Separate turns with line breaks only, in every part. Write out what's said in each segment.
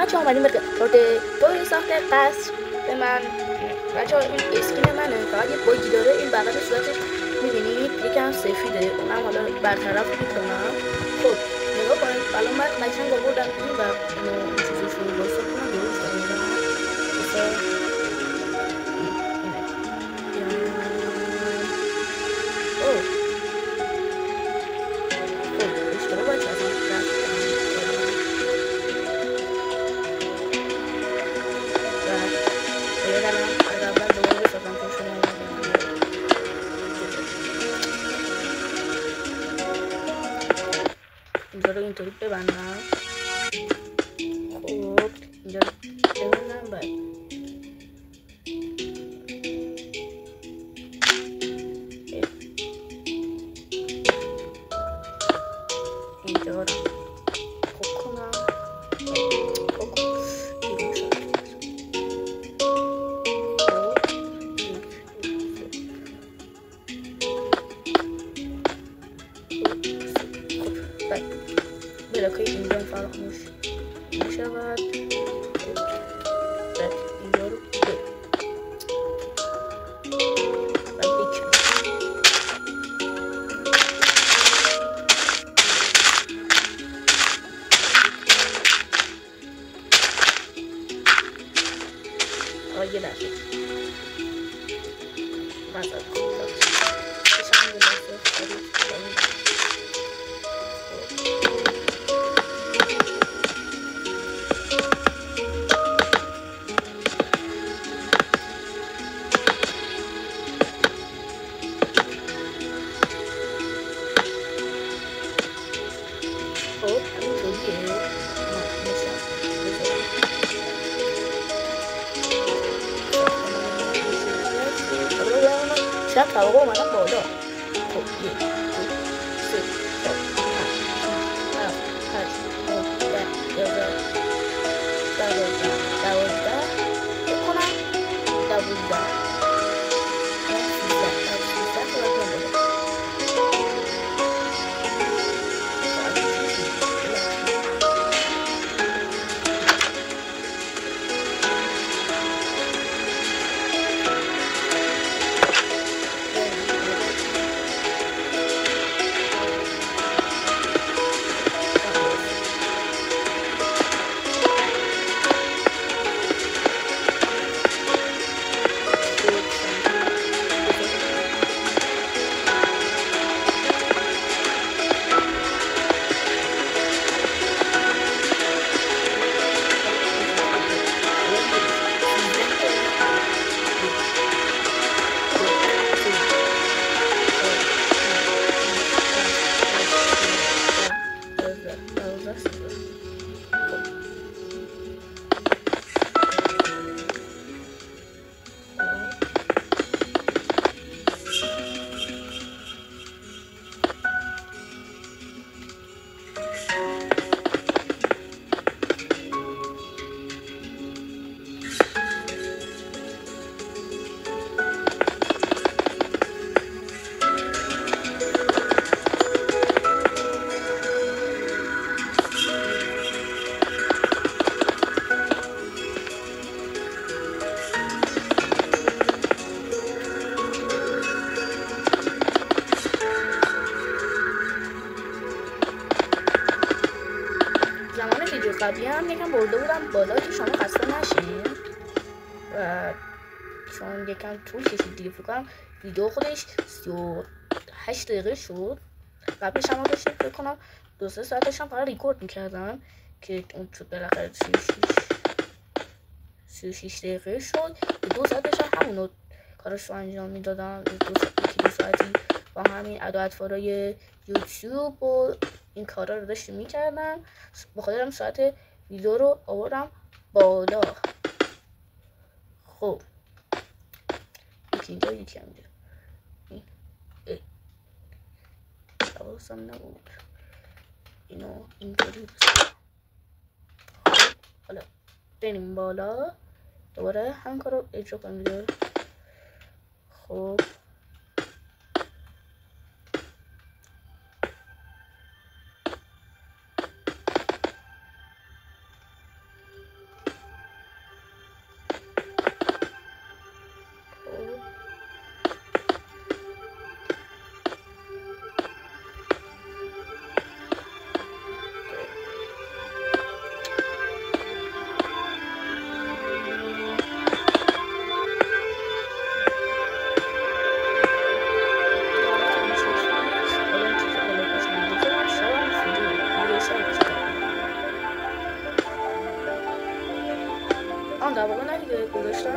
بچه اومدیم به طور ساخت قصر به من. بچه این اسکین منه، فقط یه باگی داره. این بغل صورتش میبینید یکم سفیده، اونم حالا برطرف میکنم. خب نگاه کنید الان من قشنگ آوردم این و اون چیزش رو واسه کنم درست آوردم واسه اشتباه بچه اصلا اینجا رو اینطوری ببندم. خب اینجا رو ببندم. بعد اینجا رو خوب کنم. بلاکای اینجا فراموش میشود. بعد اینجا رو یه لحظه شب طبقه اومدم بالا. خب 1 2 3 4 5 7 8 9 10 11 12 بکنم 12 قبلی هم یکم برده بودم بالا که شما خسته نشین و چون یکم طول کشید دیگه. فکر کنم ویدیو خودش 38 دقیقه شد. قبلش هم داشتم فکر کنم 2-3 ساعتش هم فقط ریکورد میکردم که اون شد بالاخره 36 دقیقه شد. 2 ساعتش هم همونو کارش رو انجام میدادم. 2 ساعتی با همین اطفالای یوتیوب و این کارا رو داشتم میکردم. بخاطرم ساعت ویدیو رو آوردم بالا. خب یکی اینجا یکی هم اینجا حواسم نبود اینو اینطوری. حالا بریم بالا دوباره همین کار رو اجرا کنیم دیگه. خب آن در واقع نه دیگه گذاشتم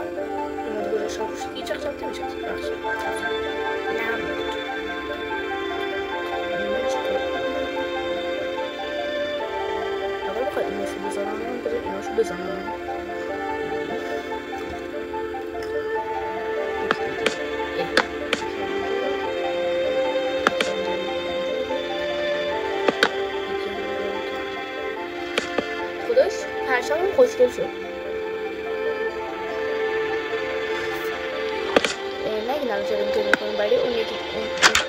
اینا گذاشتم روش دیگه چک چک نمیشه بخشی اول بخواه ایناشو بذارم بذار ایناشو بزنم خودش پرچم خوشگل شد نگی نمیشه اینطور میکنم برای اون یکی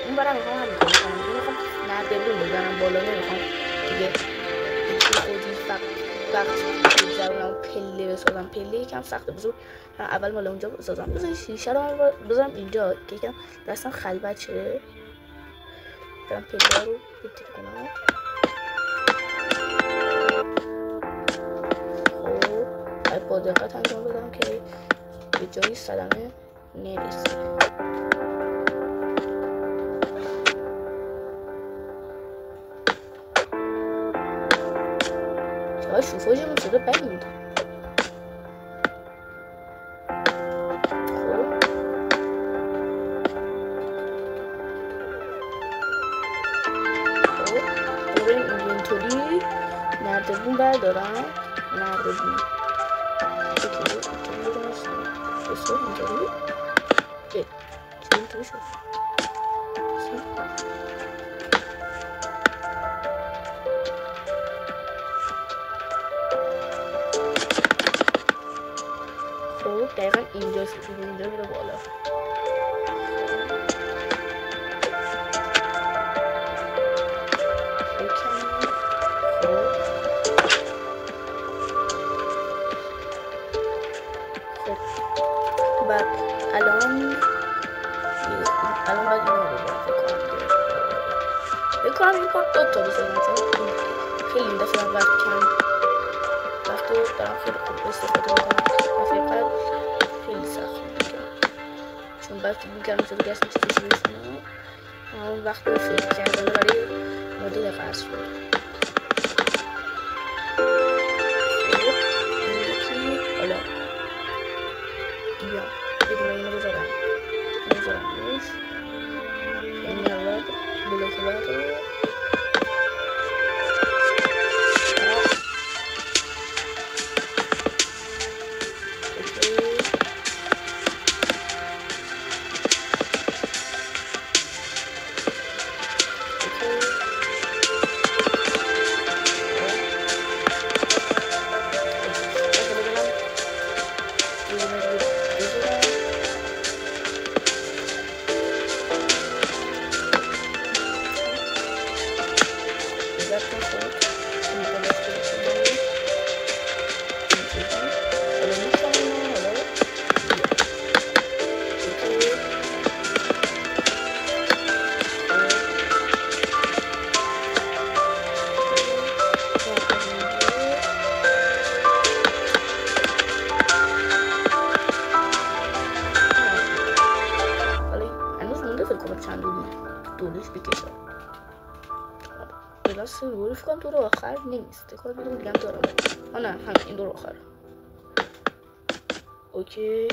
اون برای میخوام همین کنم میخوام نردبون بزنم بالا نمیخوام دیگه خودی وقت بزنم پله بسازم پله یکم سخته بزرگ اول مال اونجا بسازم بزنم شیشه رو بذارم اینجا که یکم دستم خلوت شه برم پله رو بتیک کنم خب با دقت انجام بدم که به جایی صدمه نرسه چقدر شوفاژمون شده بگید خب بریم اینطوری نردبون بردارم نردبون اینطوری اینطوری شد خب دقیقا اینجا شد اینجا میره بالا بعد الان باید اینو رو بکنم این کار دو تا بزنم چون خیلی این دفعه وقت رو دارم خیلی خوب استفاده میکنم دفعه خیلی سخت میکنم چون بعد میگرم شده گسم چیزی بسنم اون وقت رو فکر کردن برای مدل قصر رو حالا بیا بدون اینو بذارم روش یعنی اول بلوکلات رو فکرم دور آخر نیست کار بیدون دیگم دارم نه همین این دور آخر اوکی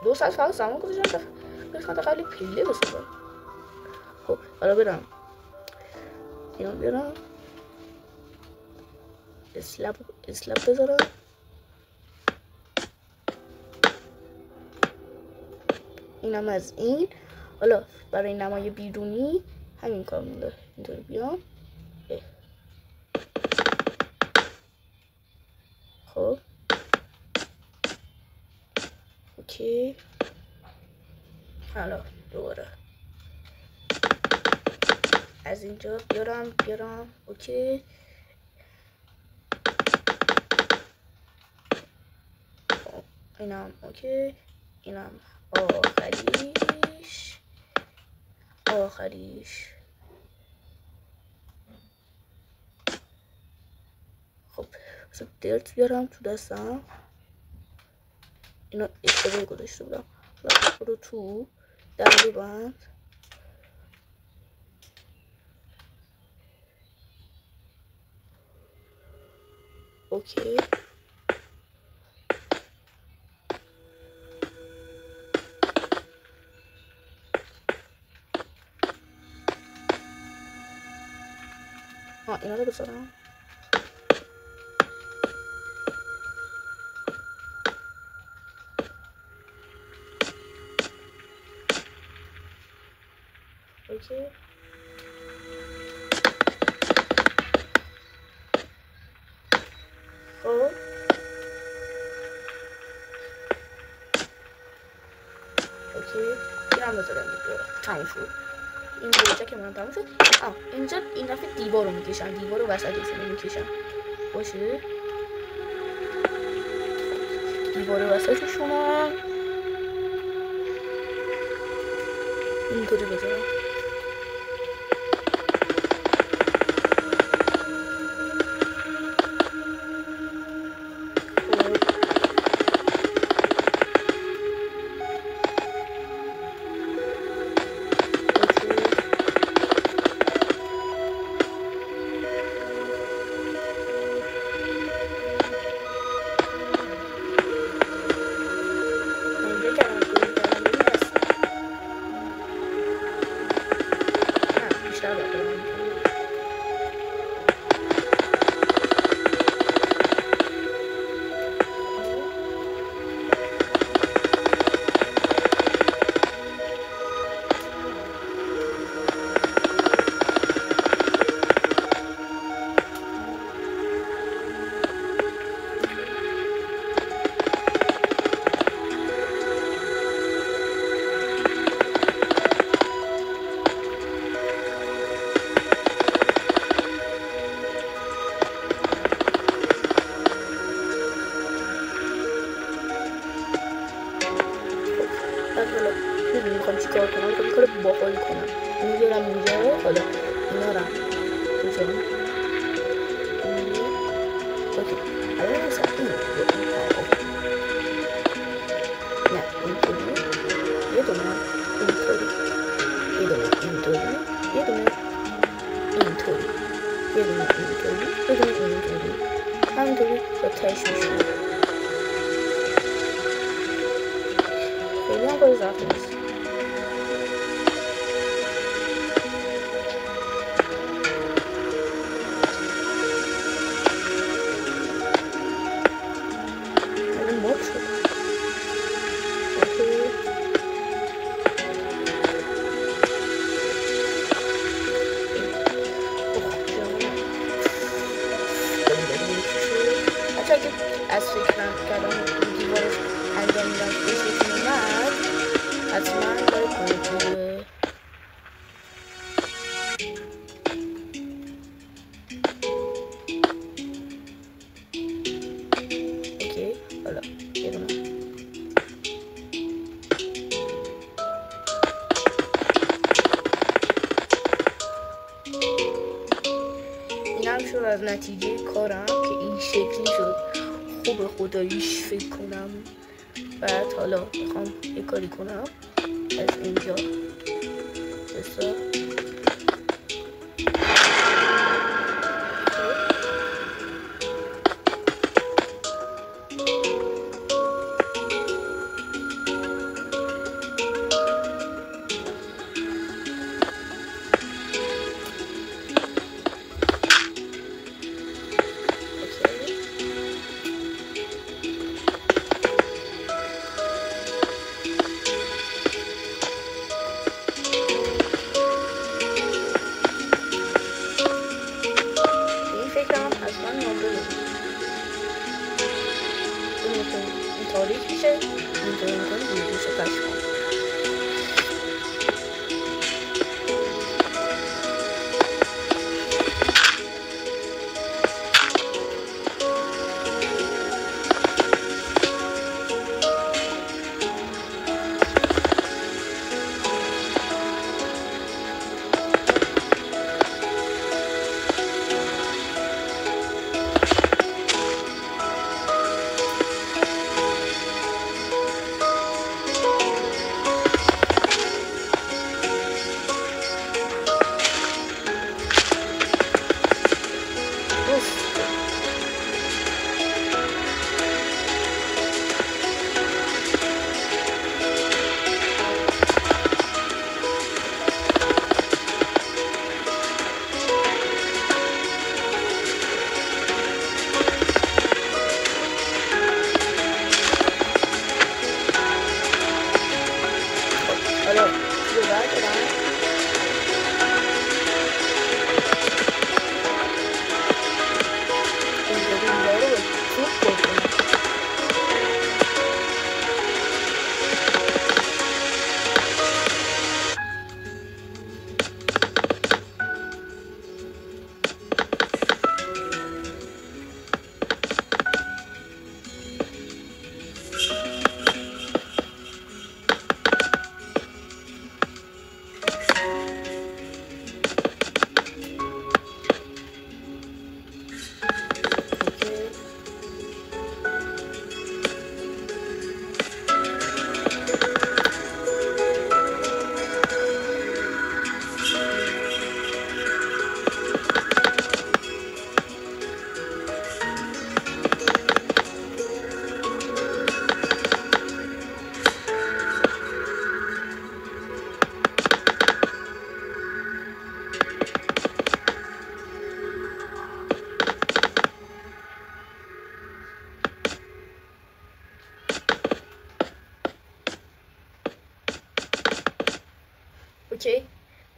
2 ساعت فقط زمان گذاشتم قسمت قبلی پله بسازم. خب حالا برم اینا بیارم اسلب بذارم اینم از این. حالا برای نمای بیرونی همین کار مونده، اینطوری بیام. خب اوکی، حالا دوباره از اینجا بیارم اوکی. خب اینم اوکی، اینم آخریش. خب بذار درت بیارم تو دستم، اینو اشتباه گذاشته بودم، برو تو در ببند. اوکی. اینا رو بذارم. اوکی. خب اوکی، این هم بذارم دیگه. تموم شد این گوجه که من تموم شد. اینجا این دفعه دیوار رو میکشم، دیوار رو وسطش رو میکشم. باشه دیوار رو وسطشونم اینطوری بذارم. میخوام چیکار کنم؟ میخوام کار باحال کنم. میذارم اینجا. حالا اینا رو میذارم. اوکی. الان مثلا این نه اینطوری یه دونه اینطوری یه دونه اینطوری یه دونه اینطوری یه دونه اینطوری یه دونه اینطوری همینطوری تا تهش میشه. خیلی هم کار سختی نیست. از فکرم کردم دیوارش انجام میدم بشکن اومد حتما باید کنه دیگه. اوکی حالا یه دونه اینم شد از نتیجه کارم که این شکلی شد. خوب خداییش فکر کنم. بعد حالا میخوام یه کاری کنم از اینجا بسا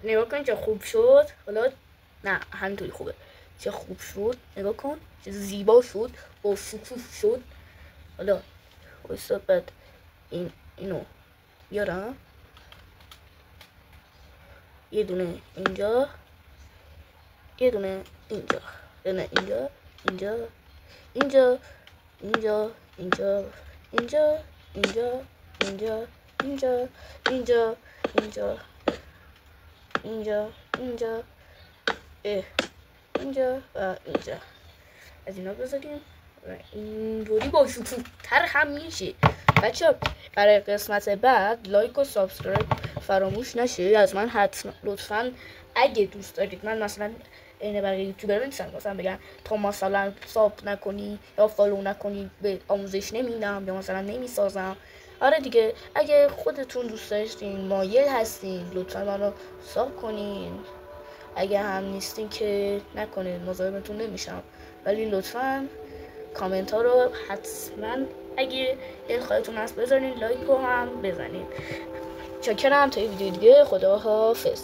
نگاه کن چه خوب شد. حالا نه همینطوری خوبه. چه خوب شد، نگاه کن چه زیبا شد، با شکوف شد. حالا وایسا بعد اینو بیارم، یه دونه اینجا، یه دونه اینجا، یه دونه اینجا، اینجا، اینجا، اینجا، اینجا، اینجا، اینجا، اینجا، اینجا، اینجا، اینجا، اینجا، اینجا، اینجا و اینجا. از اینا بذاریم اینجوری با شکوفتر هم میشه. بچه برای قسمت بعد لایک و سابسکرایب فراموش نشه از من حتما لطفا. اگه دوست دارید من مثلا این برای یوتیوبر مثلا بگم تا مثلا ساب نکنی یا فالو نکنی به آموزش نمیدم یا مثلا نمیسازم. آره دیگه، اگه خودتون دوست داشتین مایل هستین لطفا منو ساب کنین. اگه هم نیستین که نکنین، مزاحمتون نمیشم، ولی لطفا کامنت ها رو حتما اگه دلخواهتون هست بذارین، لایک رو هم بزنین. چاکرم تا ویدیو دیگه، خداحافظ.